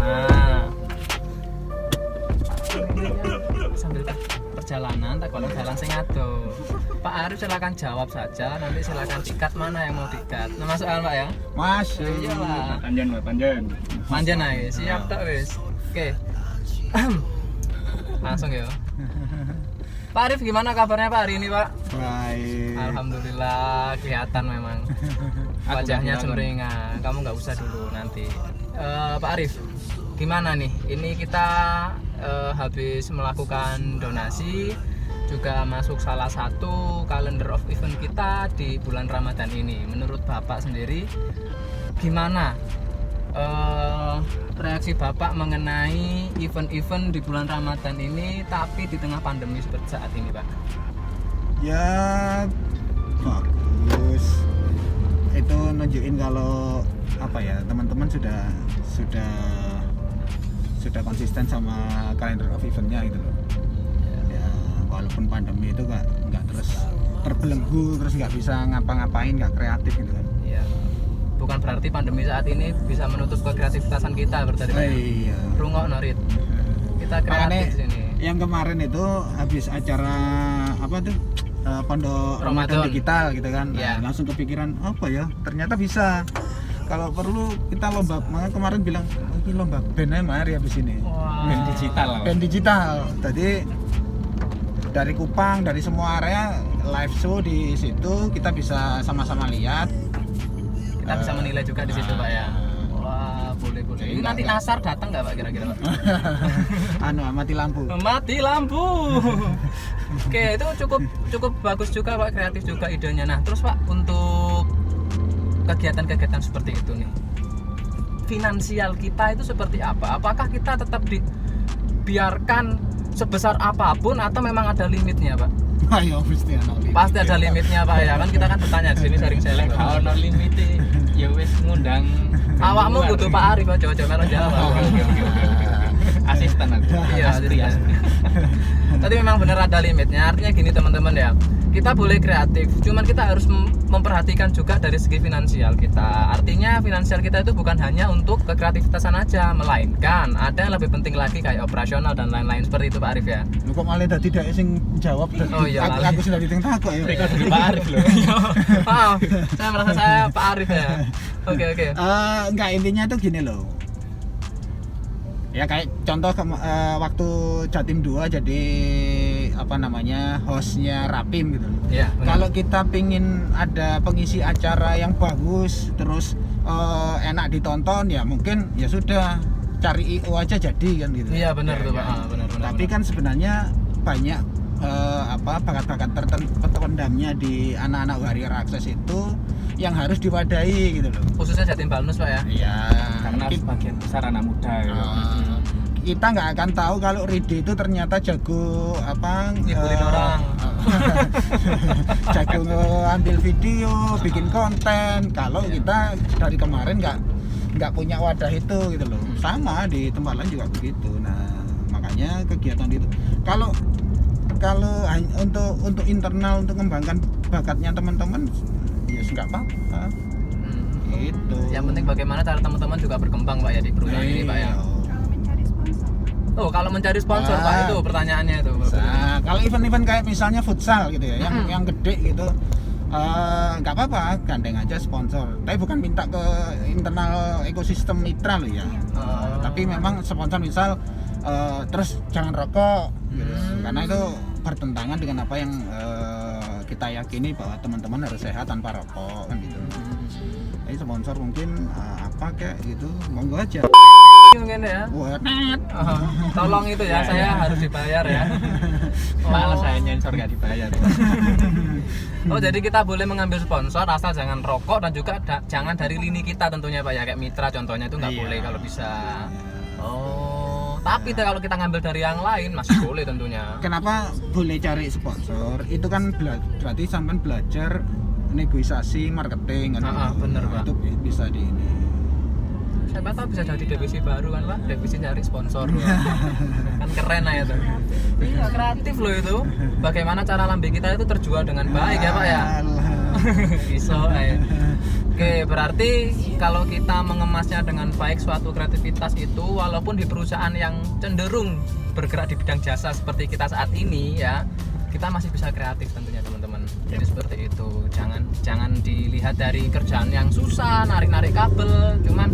Nah, sambil perjalanan tak kalau jalan sing ado. Pak Arif silakan jawab saja, nanti silakan dikat mana yang mau dikat. Nah, masuk al Pak ya? Masuk. Iya lah. Panjen. Manjen aja, siap tak wis. Oke. Langsung ya. Pak Arif gimana kabarnya Pak hari ini Pak? Baik. Alhamdulillah kelihatan memang wajahnya sumringah. Kamu nggak usah dulu nanti. Pak Arif, gimana nih? Ini kita habis melakukan donasi, juga masuk salah satu calendar of event kita di bulan Ramadan ini. Menurut Bapak sendiri, gimana reaksi Bapak mengenai event-event di bulan Ramadan ini, tapi di tengah pandemi seperti saat ini, Pak? Ya bagus. Itu nunjukin kalau apa ya, teman-teman sudah konsisten sama kalender of eventnya gitu loh. Ya walaupun pandemi itu nggak terus terbelenggu, terus nggak bisa ngapa-ngapain, nggak kreatif gitu kan. Iya. Bukan berarti pandemi saat ini bisa menutup kekreativitasan kita berarti. Iya. Rungok Norit. Kita kreatif di sini. Yang kemarin itu habis acara apa tuh? Pondok Ramadan digital gitu kan. Yeah. Nah, langsung kepikiran apa ya? Ternyata bisa. Kalau perlu kita lomba, makanya kemarin bilang ini lomba band aja mari habis ini. Wah. Band digital. Band digital. Tadi dari Kupang, dari semua area live show di situ kita bisa sama-sama lihat. Kita bisa menilai juga di situ, Pak ya. Wah, boleh. Ini nanti Nasar datang nggak Pak kira-kira, Pak? Mati lampu. Mati lampu. Oke, itu cukup bagus juga Pak, kreatif juga idenya. Nah, terus Pak, untuk kegiatan-kegiatan seperti itu nih, finansial kita itu seperti apa? Apakah kita tetap dibiarkan sebesar apapun atau memang ada limitnya, Pak? Ayo mesti ada limit. Pasti ada limitnya, Pak ya. Kan kita kan bertanya di sini sering seleng. Kalau no limit ya wis ngundang. Awakmu kudu Pak Arif aja melo jawab. Oke. Asisten aku. Iya, Astri. Tapi memang benar ada limitnya. Artinya gini teman-teman ya, kita boleh kreatif, cuman kita harus memperhatikan juga dari segi finansial kita. Artinya finansial kita itu bukan hanya untuk kekreativitasan aja, melainkan ada yang lebih penting lagi kayak operasional dan lain-lain seperti itu Pak Arif ya. Lu kok malah tadi tidak sing jawab. Oh iya, aku sudah ditengah kok ya. Mereka dulu Pak Arif loh. Maaf, saya merasa saya Pak Arif ya. Oke. Enggak, intinya itu gini loh. Ya kayak contoh waktu Jatim 2 jadi apa namanya hostnya Rapim gitu. Iya. Kalau kita pingin ada pengisi acara yang bagus terus enak ditonton ya mungkin ya sudah cari IO aja jadi kan gitu. Iya benar tuh Pak. Benar. Tapi kan sebenarnya banyak bakat-bakat terpendamnya di anak-anak warrior akses itu yang harus diwadahi gitu loh. Khususnya Jatim Balnus Pak ya. Iya. Karena sebagian besar anak muda ya. Kita nggak akan tahu kalau Ridi itu ternyata jago apa Ngibulin orang. jago ngambil video, bikin konten. Kalau kita dari kemarin nggak punya wadah itu gitu loh. Sama di tempat lain juga begitu. Nah makanya kegiatan itu kalau untuk internal untuk mengembangkan bakatnya teman-teman ya nggak apa-apa. Gitu. Yang penting bagaimana cara teman-teman juga berkembang Pak ya di perusahaan ini Pak ya. Kalau mencari sponsor Pak itu pertanyaannya itu. Nah, kalau event-event kayak misalnya futsal gitu ya, yang gede gitu, nggak apa-apa, gandeng aja sponsor. Tapi bukan minta ke internal ekosistem mitra loh ya. Tapi memang sponsor misal terus jangan rokok, gitu. Karena itu bertentangan dengan apa yang kita yakini bahwa teman-teman harus sehat tanpa rokok kan gitu. Jadi sponsor mungkin apa kayak gitu, monggo aja. Mungkin ya. Buat Tolong itu ya, saya harus dibayar ya. Malah saya nyensor nggak dibayar. Oh jadi kita boleh mengambil sponsor asal jangan rokok dan juga jangan dari lini kita tentunya Pak ya, kayak mitra contohnya itu nggak boleh kalau bisa. Tapi kalau kita ngambil dari yang lain masih boleh tentunya. Kenapa boleh cari sponsor? Itu kan berarti sampai belajar negosiasi marketing kan. Bener Pak. Itu bisa di ini. Siapa tahu bisa jadi divisi baru kan Pak, divisi nyari sponsor. Kan keren aja tuh. Iya kreatif loh itu. Bagaimana cara lambe kita itu terjual dengan baik ya Pak ya. Bisa. Oke, berarti kalau kita mengemasnya dengan baik suatu kreativitas itu, walaupun di perusahaan yang cenderung bergerak di bidang jasa seperti kita saat ini ya, kita masih bisa kreatif tentunya teman-teman. Jadi seperti itu. Jangan dilihat dari kerjaan yang susah, narik-narik kabel, cuman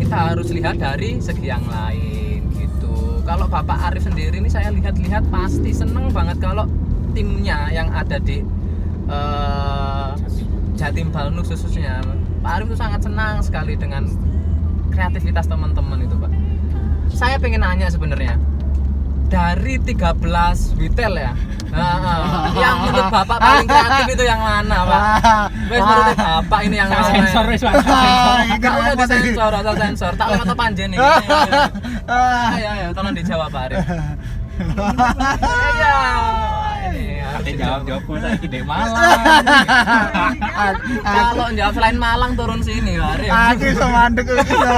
kita harus lihat dari segi yang lain gitu. Kalau Bapak Arif sendiri ini saya lihat-lihat pasti seneng banget kalau timnya yang ada di Jatim Balnus khususnya, Pak Arif itu sangat senang sekali dengan kreativitas teman-teman itu, Pak. Saya pengen nanya sebenarnya, dari 13 Witel ya, yang menurut Bapak paling kreatif itu yang mana, Pak? Wes menurut Bapak ini yang mana? Sensor wis Pak. Kalau di sensor atau sensor, tak lewat apa panjen nih? Ayo, tolong dijawab Pak Arif. Iya. Ate jawab saya iki Dek Malang. Kalau jawab selain Malang turun sini, Pak Arif. Aku iso mandek iso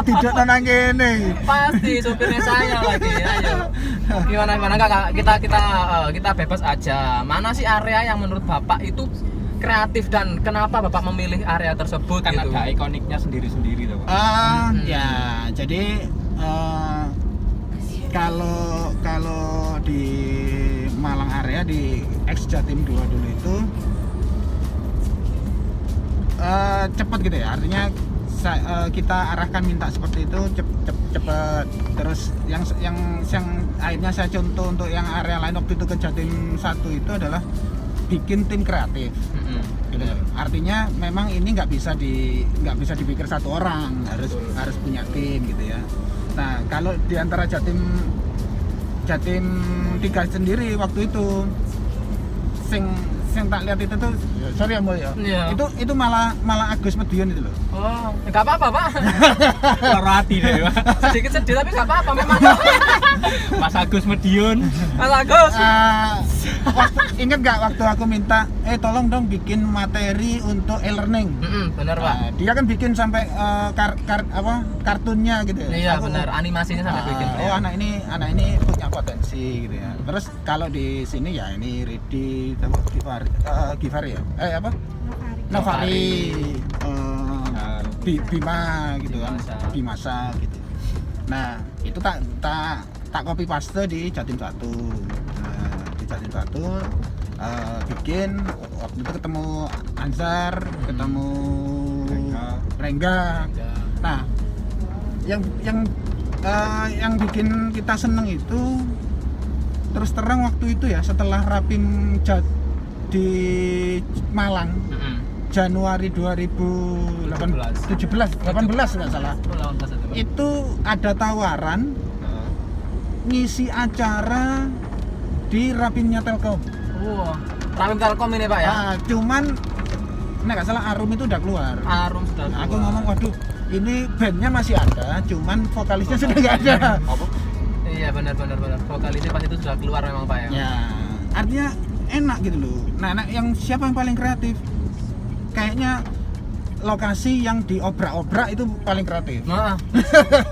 tidak nang kene. Pasti supirnya saya lagi. Ayo. Gimana Kak? Kita bebas aja. Mana sih area yang menurut Bapak itu kreatif dan kenapa Bapak memilih area tersebut Kan gitu? ada ikoniknya sendiri-sendiri tuh, Pak. Ya, jadi kalau di Malang area di ex Jatim 2 dulu itu cepat gitu ya, artinya kita arahkan minta seperti itu cepet. Terus yang akhirnya saya contoh untuk yang area lain waktu itu ke Jatim 1 itu adalah bikin tim kreatif. Gitu. Artinya memang ini nggak bisa dipikir satu orang, harus punya tim gitu ya. Nah, kalau di antara Jatim 3 sendiri waktu itu sing tak lihat itu tuh, sorry ya Mbak ya. Iya. Itu malah Agus Medion itu loh. Oh, enggak apa-apa, Pak. Loro hati deh, Pak. Sedikit sedih tapi enggak apa-apa memang. Mas Agus Medion. Mas Agus. Ingat nggak waktu aku minta tolong dong bikin materi untuk e-learning. Benar, Pak. Nah, dia kan bikin sampai kartunnya gitu ya. Iya, benar. Animasinya sampai bikin. Oh, anak ini punya potensi gitu ya. Terus kalau di sini ya ini Ridi Givari ya. Novari. Bima gitu kan. Bimasa gitu. Nah, itu tak copy paste di Jatim 1. Nah, di Jatim 1 bikin waktu itu ketemu Ansar, ketemu Rengga. Nah, yang bikin kita seneng itu terus terang waktu itu ya, setelah Rapim di Malang Januari 2018 nggak salah, itu ada tawaran ngisi acara di Rapimnya Telkom. Rapim Telkom ini Pak ya? Cuman nggak salah Arum itu udah keluar. Arum sudah keluar. Aku ngomong, waduh, ini bandnya masih ada, cuman vokalisnya sudah nggak ada. Iya benar. Vokalisnya pas itu sudah keluar memang Pak ya. Ya, artinya enak gitu loh. Nah, siapa yang paling kreatif? Kayaknya lokasi yang diobrak-obrak itu paling kreatif. Nah,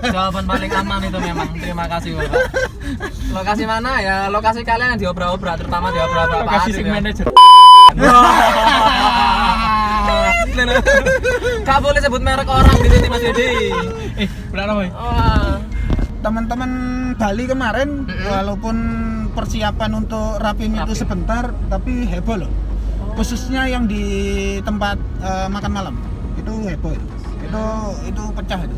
jawaban paling aman itu memang. Terima kasih Bapak. Lokasi mana ya? Lokasi kalian yang diobrak-obrak, terutama diobrak-obrak Pak Arif ya. Manajer. Gak boleh sebut merek orang di sini Mas Yudi. Benar Boy. Teman-teman Bali kemarin walaupun persiapan untuk Rapim itu sebentar, tapi heboh loh. Khususnya yang di tempat makan malam itu heboh. Itu pecah itu.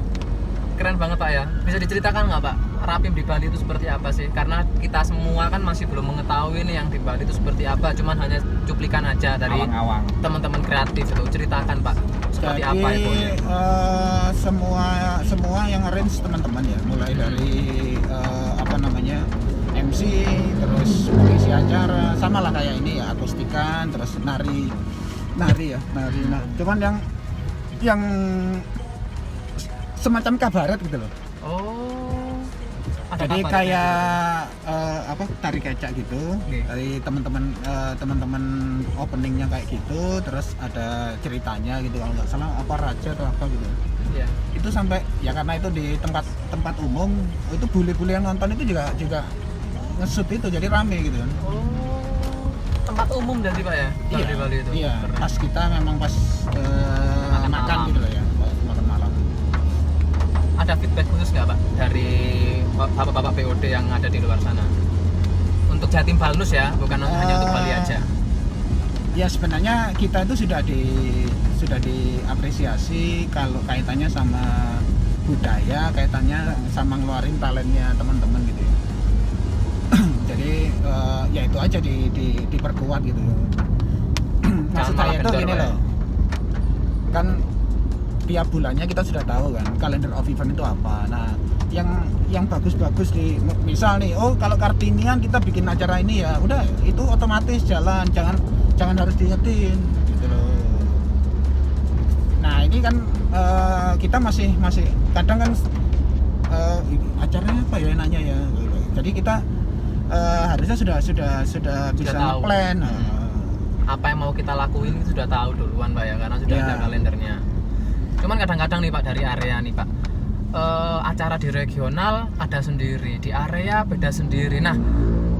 Keren banget Pak ya. Bisa diceritakan nggak Pak, Rapim di Bali itu seperti apa sih? Karena kita semua kan masih belum mengetahui nih yang di Bali itu seperti apa. Cuman hanya cuplikan aja dari Awang-awang. teman-teman kreatif itu. Ceritakan Pak, seperti Jadi, apa itu? semua yang arrange teman-teman ya, mulai dari MC, terus mengisi acara, sama lah kayak ini ya, akustikan, terus nari. Cuman yang semacam kabaret gitu loh. Jadi kayak tari kecak gitu. Dari teman-teman openingnya kayak gitu, terus ada ceritanya gitu, kalau nggak salah apa raja atau apa gitu. Iya. Itu sampai ya, karena itu di tempat umum, itu bule-bule yang nonton itu juga nge-shoot itu, jadi rame gitu kan. tempat umum jadi Pak ya, kalau di Bali itu. Iya, Keren. pas kita memang pas Makan makan malam. gitu loh ya, makan malam. Ada feedback khusus nggak Pak dari bapak-bapak POD yang ada di luar sana? Untuk Jatim Balnus ya, bukan hanya untuk Bali aja. Ya sebenarnya kita itu sudah diapresiasi kalau kaitannya sama budaya, kaitannya sama ngeluarin talentnya teman-teman gitu ya. Jadi ya itu aja diperkuat gitu. Maksud malah saya itu kendor, gini Pak, ya. loh, kan tiap bulannya kita sudah tahu kan calendar of event itu apa. Nah yang bagus-bagus di misal nih, oh kalau Kartinian kita bikin acara ini ya udah itu otomatis jalan, jangan harus diingetin gitu loh. Nah ini kan kita masih kadang kan acaranya apa ya nanya ya, jadi kita harusnya sudah bisa tahu. plan. Apa yang mau kita lakuin itu sudah tahu duluan Pak ya, karena sudah Ya. ada kalendernya. Cuman kadang-kadang nih Pak, dari area nih Pak, acara di regional ada sendiri, di area beda sendiri. Nah,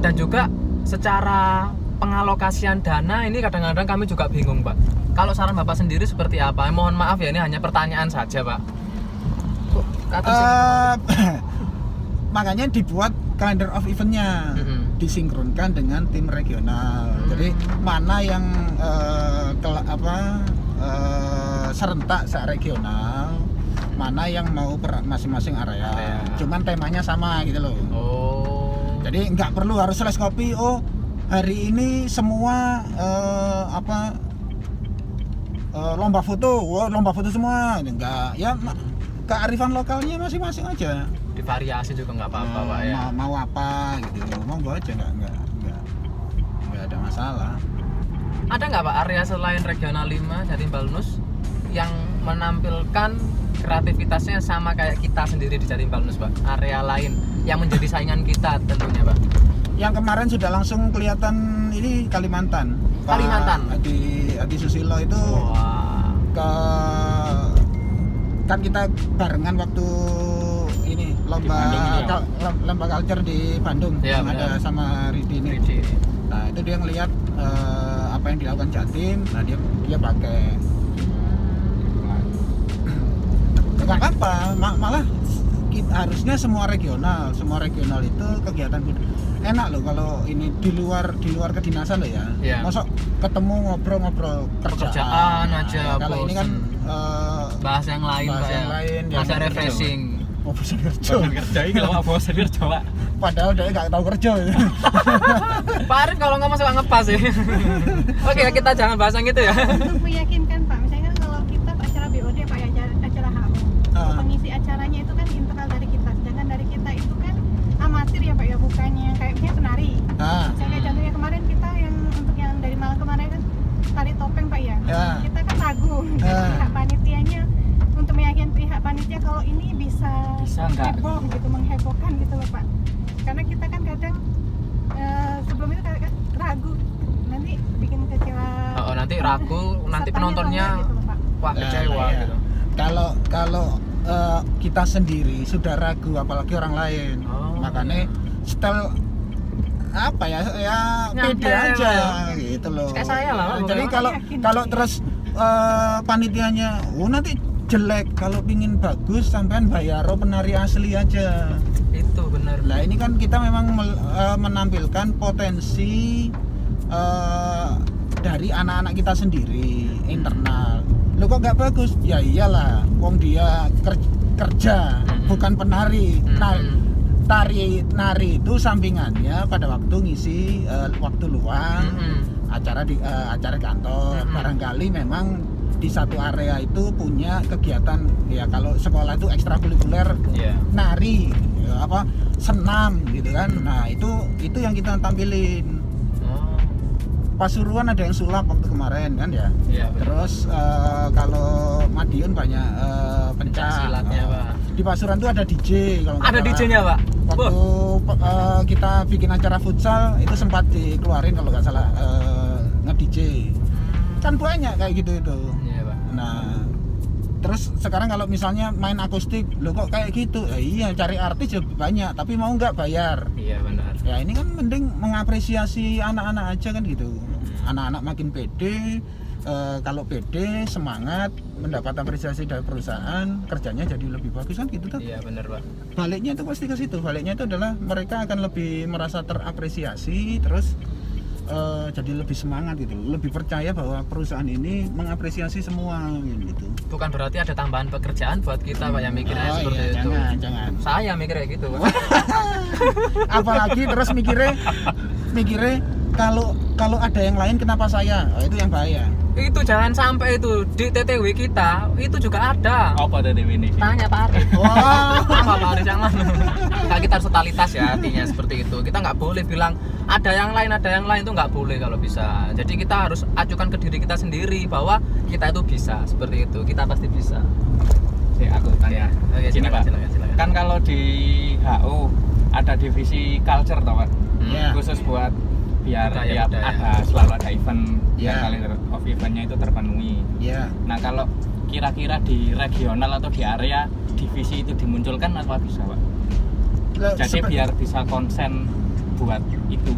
dan juga secara pengalokasian dana ini kadang-kadang kami juga bingung Pak. Kalau saran Bapak sendiri seperti apa? Mohon maaf ya, ini hanya pertanyaan saja Pak. Kok kata sih? Makanya dibuat calendar of eventnya, disinkronkan dengan tim regional. Jadi mana yang serentak regional, mana yang mau masing-masing area. Cuman temanya sama gitu loh. Oh. Jadi nggak perlu harus les kopi. Oh hari ini semua lomba foto, lomba foto semua. Enggak, ya kearifan lokalnya masing-masing aja. Divariasi juga nggak apa-apa Pak ya. Mau apa gitu, monggo aja, nggak ada masalah. Ada nggak Pak area selain regional 5 Jatim Balnus yang menampilkan kreativitasnya sama kayak kita sendiri di Jatim Balnus Pak? Area lain yang menjadi saingan kita tentunya Pak. Yang kemarin sudah langsung kelihatan ini Kalimantan. Kalimantan. Pak Adi Susilo itu Wah. kan kita barengan waktu ini lomba Bandung ini ya? lomba culture di Bandung Ya, yang ada benar. sama Ridi ini. Ridi. Nah itu dia ngelihat apa yang dilakukan Jatim, nah dia pakai. Nggak apa, malah harusnya semua regional itu kegiatan enak loh kalau ini di luar kedinasan loh ya. Iya. Masuk ketemu ngobrol Pekerjaan aja, Kalau ini kan bahas yang lain bahas Pak yang ya. lain, Masa yang refreshing. mau bosan kerja. Bosan kerja ini kalau mau bosan kerja Pak. Padahal dia nggak tahu kerja. Pak Arif kalau ngomong suka ngepas ya. Oke, kita jangan bahas yang itu ya. Untuk meyakinkan Pak, misalnya kan kalau kita acara BOD Pak ya, acara HO, pengisi acaranya itu kan internal dari kita, sedangkan dari kita itu kan amatir ya Pak ya, bukannya kayak misalnya penari. Misalnya contohnya kemarin kita yang untuk yang dari Malang kemarin kan tari topeng Pak ya, kita kan ragu dari pihak panitianya untuk meyakinkan pihak panitia kalau ini bisa nggak? heboh gitu, menghebohkan gitu loh Pak, karena kita kan kadang sebelum itu kadang ragu nanti bikin kecewa. Nanti ragu, nanti pesertanya penontonnya atau enggak gitu loh, Pak. wah kecewa Iya. gitu. Kalau kita sendiri sudah ragu, apalagi orang lain. Oh. Makanya style apa ya Nyampe pede aja lah. gitu loh. Kayak saya lah, Pak. Jadi Yakin. kalau terus panitianya, nanti jelek, kalau pingin bagus sampean bayar penari asli aja. Itu benar. Nah ini kan kita memang menampilkan potensi dari anak-anak kita sendiri internal. Lo kok nggak bagus? Ya iyalah, wong dia kerja bukan penari. Nah, nari itu sampingannya pada waktu ngisi waktu luang acara kantor. Barangkali memang di satu area itu punya kegiatan ya, kalau sekolah itu ekstrakurikuler nari senam gitu kan. Nah itu yang kita tampilin. Pasuruan ada yang sulap waktu kemarin kan ya. Iya, Terus kalau Madiun banyak pencak silatnya Pak. Di Pasuruan tuh ada DJ kalau nggak Ada salah. DJ-nya Pak. Waktu kita bikin acara futsal itu sempat dikeluarin kalau nggak salah nge-DJ. Kan banyak kayak gitu itu. Iya Pak. Nah, terus sekarang kalau misalnya main akustik, lo kok kayak gitu? Ya, iya, cari artis ya banyak, tapi mau nggak bayar. Iya benar. Ya ini kan mending mengapresiasi anak-anak aja kan gitu. anak-anak makin pede. Kalau pede, semangat, mendapat apresiasi dari perusahaan, kerjanya jadi lebih bagus kan gitu tuh. Iya benar Pak. Baliknya itu pasti ke situ. Baliknya itu adalah mereka akan lebih merasa terapresiasi, terus jadi lebih semangat gitu, lebih percaya bahwa perusahaan ini mengapresiasi semua gitu. Bukan berarti ada tambahan pekerjaan buat kita Pak yang mikirnya seperti itu. Jangan. Saya mikirnya gitu Pak. Apalagi terus mikirnya kalau ada yang lain kenapa saya? Itu yang bahaya. Itu jangan sampai itu di TTW kita itu juga ada. Apa TTW ini? Tanya Pak Arif. Wah. Apa Pak Arif yang mana? Nah, kita harus totalitas ya artinya seperti itu. Kita nggak boleh bilang ada yang lain itu nggak boleh kalau bisa. Jadi kita harus acukan ke diri kita sendiri bahwa kita itu bisa seperti itu. Kita pasti bisa. Aku tanya. Oke, Gini, Pak. silakan. Kan kalau di HU ada divisi culture toh Pak. Iya. Khusus buat biar Budaya. selalu ada event Ya. yang kalender of eventnya itu terpenuhi. Ya. Nah kalau kira-kira di regional atau di area divisi itu dimunculkan apa bisa Pak? Jadi biar bisa konsen buat itu.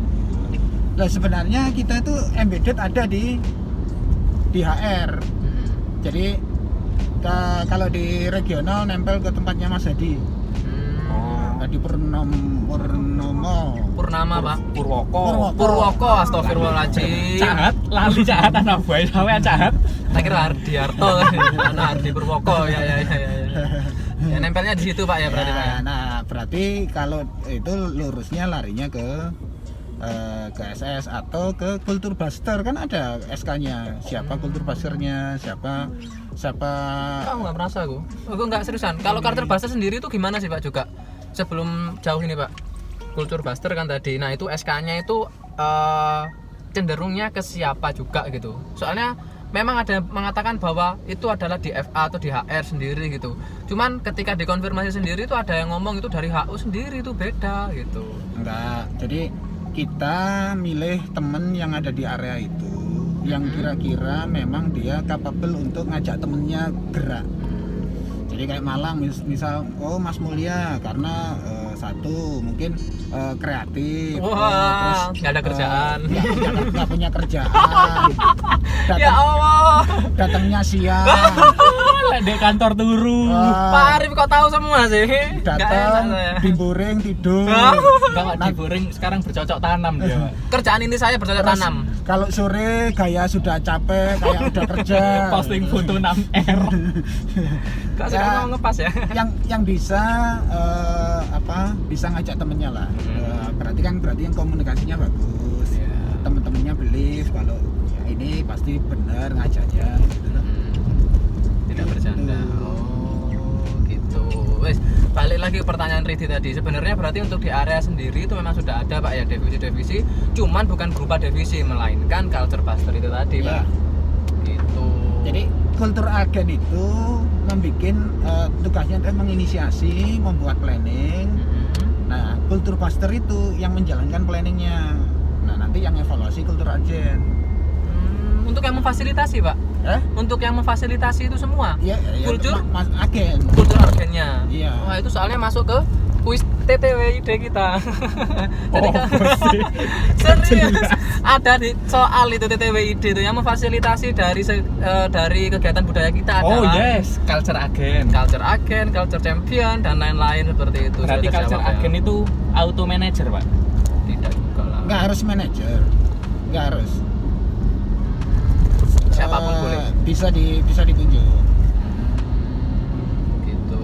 Lah sebenarnya kita itu embedded ada di HR. Jadi kalau di regional nempel ke tempatnya Mas Hadi. Hadi Purnama Pak. Purwoko. Astagfirullahaladzim. Lali cahat anak buah sampean cahat. Tak kira Hardiarto anak Hardi Purwoko ya. Ya nempelnya di situ Pak ya berarti Pak ya. Nah, berarti kalau itu lurusnya larinya ke SS atau ke Kultur Buster, kan ada SK-nya. Siapa Kultur Busternya, siapa Kamu nggak merasa aku nggak seriusan. Kalau Culture Buster sendiri itu gimana sih Pak juga? Sebelum jauh ini Pak, Culture Buster kan tadi. Nah itu SK-nya itu cenderungnya ke siapa juga gitu. Soalnya memang ada mengatakan bahwa itu adalah di FA atau di HR sendiri gitu. Cuman ketika dikonfirmasi sendiri itu ada yang ngomong itu dari HU sendiri itu beda gitu. Enggak. Jadi kita milih temen yang ada di area itu, yang kira-kira memang dia capable untuk ngajak temennya gerak. Jadi kayak Malang misal Mas Mulia karena satu mungkin kreatif, Wah, nggak ada kerjaan, nggak punya kerjaan, ya Allah, datangnya siang, Di kantor turu. Pak Arif kok tahu semua sih? datang diboring tidur. Kalau diboring sekarang bercocok tanam dia Pak. Kerjaan inti saya bercocok Terus, tanam. kalau sore gaya sudah capek, kayak udah kerja. Posting foto 6R. Kok sekarang mau ngepas ya? Yang bisa bisa ngajak temennya lah. Berarti yang komunikasinya bagus. Temen-temennya believe kalau ini pasti benar ngajaknya gitu loh. Tidak bercanda. Oh, gitu. Wes, balik lagi ke pertanyaan Ridi tadi. Sebenarnya berarti untuk di area sendiri itu memang sudah ada Pak ya divisi-divisi, cuman bukan berupa divisi melainkan Culture Buster itu tadi, Pak. Gitu. Jadi kultur agen itu membuat tugasnya itu menginisiasi, membuat planning. Nah, kultur buster itu yang menjalankan planningnya. Nah, nanti yang evaluasi kultur agen. Untuk yang memfasilitasi Pak? Untuk yang memfasilitasi itu semua? Iya, kultur agen. Kultur agennya? Iya. Wah itu soalnya masuk ke kuis TTWID kita. Jadi serius ada di soal itu TTWID itu yang memfasilitasi dari kegiatan budaya kita adalah culture agen, culture champion dan lain-lain seperti itu. Berarti culture agen itu auto manager Pak? Tidak juga lah. Nggak harus manajer, nggak harus. Siapapun boleh. Bisa ditunjuk. Gitu.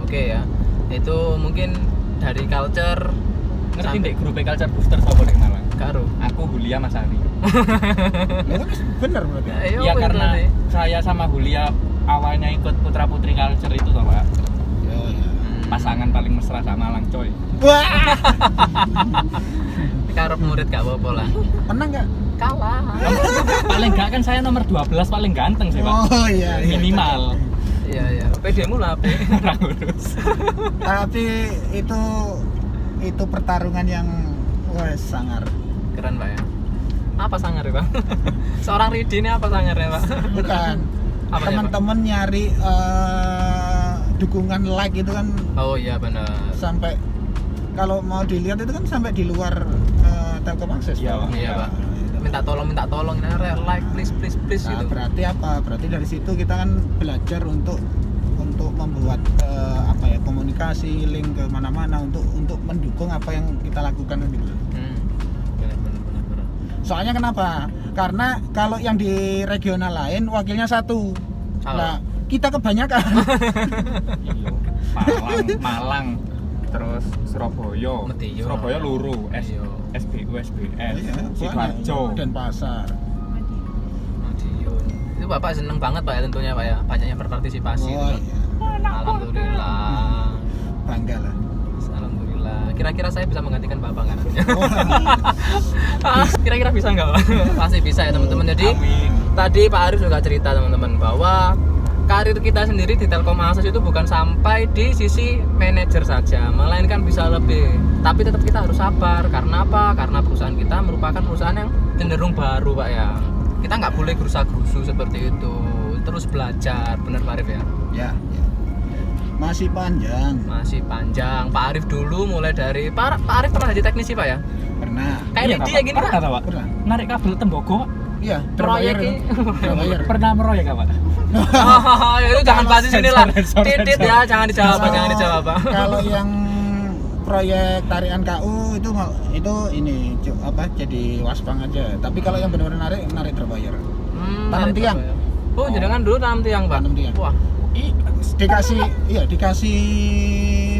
Oke ya. Itu mungkin dari culture. Ngerti ndek grup culture booster sapa nek Malang? Karo. Aku Hulia Mas Ari. Ya kan bener berarti. Ya karena saya sama Hulia awalnya ikut Putra Putri Culture itu toh Pak. Ya. Pasangan paling mesra sama Malang coy. Wah. Karo murid gak apa-apa lah. Menang nggak? Kalah. Paling gak kan saya nomor 12 paling ganteng sih Pak. Oh iya. Minimal. Iya. PD-mu lah, P. Tapi itu pertarungan yang sangar. Keren Pak ya. Apa sangar ya Pak? Seorang Ridi ini apa sangarnya Pak? Bukan. Teman-teman nyari dukungan like itu kan. Oh iya benar. Sampai kalau mau dilihat itu kan sampai di luar Telkomakses. Iya, Pak. Iya, Pak. minta tolong like please Nah, gitu. berarti apa? Berarti dari situ kita kan belajar untuk membuat komunikasi link ke mana-mana untuk mendukung apa yang kita lakukan gitu. Benar. Soalnya kenapa? Karena kalau yang di regional lain wakilnya satu. Nah, kita kebanyakan. Iya. Malang, terus Surabaya. Metiyo. Surabaya luru, Iya. SBU, SBS, Iya, Sidoarjo. Denpasar. Madiun. Itu Bapak seneng banget Pak ya tentunya Pak ya, banyak yang berpartisipasi Oh gitu. iya. Alhamdulillah. Bangga lah. Alhamdulillah. Kira-kira saya bisa menggantikan Bapak nggak nantinya? Kira-kira bisa nggak Pak? Pasti bisa ya teman-teman. Jadi Amin. tadi Pak Arif juga cerita teman-teman bahwa karir kita sendiri di Telkom Akses itu bukan sampai di sisi manajer saja, melainkan bisa lebih. Tapi tetap kita harus sabar. Karena apa? Karena perusahaan kita merupakan perusahaan yang cenderung baru Pak ya. Kita nggak boleh gerusa-gerusu seperti itu. Terus belajar, benar Pak Arif ya? Ya. Masih panjang. Pak Arif dulu mulai dari Pak Arif pernah jadi teknisi Pak ya? Pernah. Kayak Iya, dia Pak. gini Pak. Pernah, Pak? Pernah. Narik kabel tembaga, Pak. Iya, Proyek terbayar. Terbayar. Pernah meroyek, Pak? Oh, ya itu jangan bahas di sini lah. Sensor. Titit ya, jangan dijawab, Pak, jangan dijawab, Pak. Kalau yang proyek tarian KU itu ini jadi waspang aja. Tapi kalau yang benar-benar narik terbayar. Tanam narik tiang. apa ya? Oh, jangan dulu tanam tiang, Pak. Tanam tiang. Wah,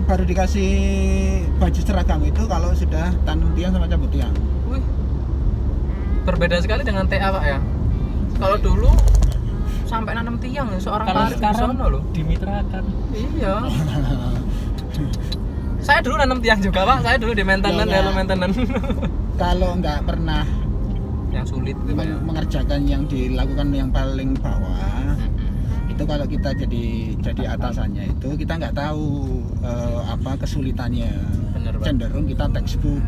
baru dikasih baju seragam itu kalau sudah tanam tiang sama cabut tiang. wih. Berbeda sekali dengan TA, Pak ya. Kalau dulu sampai nanam tiang ya seorang Kalau Pak Arif di sekarang sono loh. dimitrakan. Iya. Saya dulu nanam tiang juga, Pak. Saya dulu di maintenance, Ya, ya. hello maintenance. Kalau nggak pernah Yang sulit gitu, Pak ya. mengerjakan yang dilakukan yang paling bawah, itu kalau kita jadi atasannya itu kita nggak tahu apa kesulitannya. Bener, Pak. Cenderung kita textbook.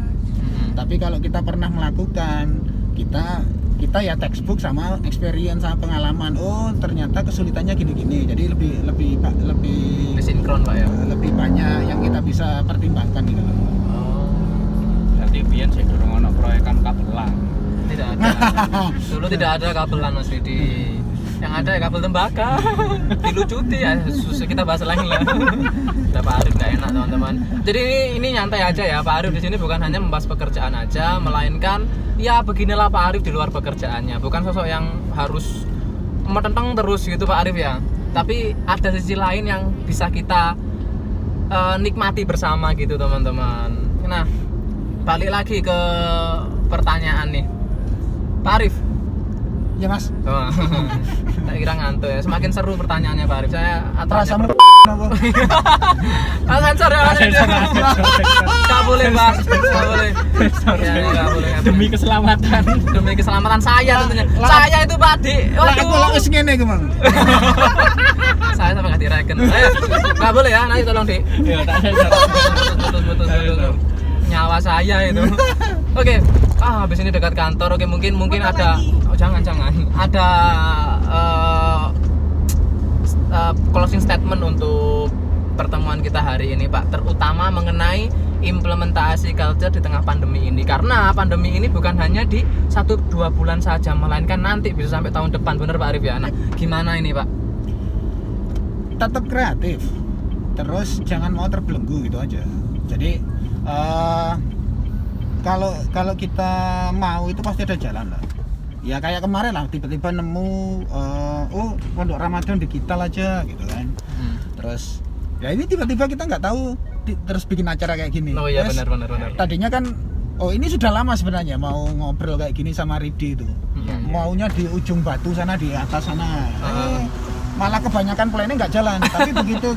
Tapi kalau kita pernah melakukan, kita ya textbook sama experience sama pengalaman. Oh, ternyata kesulitannya gini-gini. Jadi lebih Sinkron, Pak ya. lebih banyak yang kita bisa pertimbangkan gitu loh. Oh. Berarti biyen sik durung ono proyekan kabelan. Tidak ada. Dulu tidak ada kabelan Mas Ridi. Yang ada ya kabel tembaga. Dilucuti ya. Susah kita bahas lagi lah. Udah Pak Arif nggak enak teman-teman. Jadi ini nyantai aja ya. Pak Arif di sini bukan hanya membahas pekerjaan aja, melainkan ya beginilah Pak Arif di luar pekerjaannya. Bukan sosok yang harus metenteng terus gitu Pak Arif ya. Tapi ada sisi lain yang bisa kita nikmati bersama gitu teman-teman. Nah, balik lagi ke pertanyaan nih. Pak Arif. Ya Mas. Oh, tak kira ngantuk ya. Semakin seru pertanyaannya Pak Arif. Saya Rasamu apa? Sensor ya. Enggak boleh, Pak. Enggak boleh. Ya, enggak boleh. Demi keselamatan. Demi keselamatan saya tentunya. Saya itu Pak Di. Aku lak wis ngene iku, Mang. Saya sama nggak direken. Enggak boleh ya. Nanti tolong, Dik. Ya, tak sensor. Betul. Nyawa saya itu. Oke. Habis ini dekat kantor. Oke, mungkin ada jangan. Ada closing statement untuk pertemuan kita hari ini Pak, terutama mengenai implementasi culture di tengah pandemi ini. Karena pandemi ini bukan hanya di 1-2 bulan saja, melainkan nanti bisa sampai tahun depan, bener Pak Arif ya. Nah, gimana ini Pak? Tetap kreatif, terus jangan mau terbelenggu gitu aja. Jadi kalau kita mau itu pasti ada jalan lah. Ya kayak kemarin lah, tiba-tiba nemu pondok Ramadan digital aja gitu kan. Terus ya ini tiba-tiba kita nggak tahu terus bikin acara kayak gini. Oh iya, Terus, benar. tadinya kan ini sudah lama sebenarnya mau ngobrol kayak gini sama Ridi itu. Maunya di ujung batu sana, di atas sana. Malah kebanyakan planning nggak jalan. Tapi begitu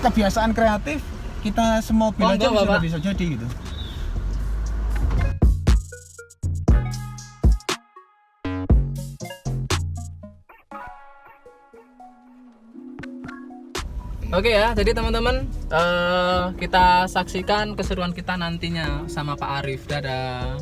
kebiasaan kreatif, kita semobil aja sudah bisa jadi gitu. Oke ya, jadi teman-teman kita saksikan keseruan kita nantinya sama Pak Arif. Dadah.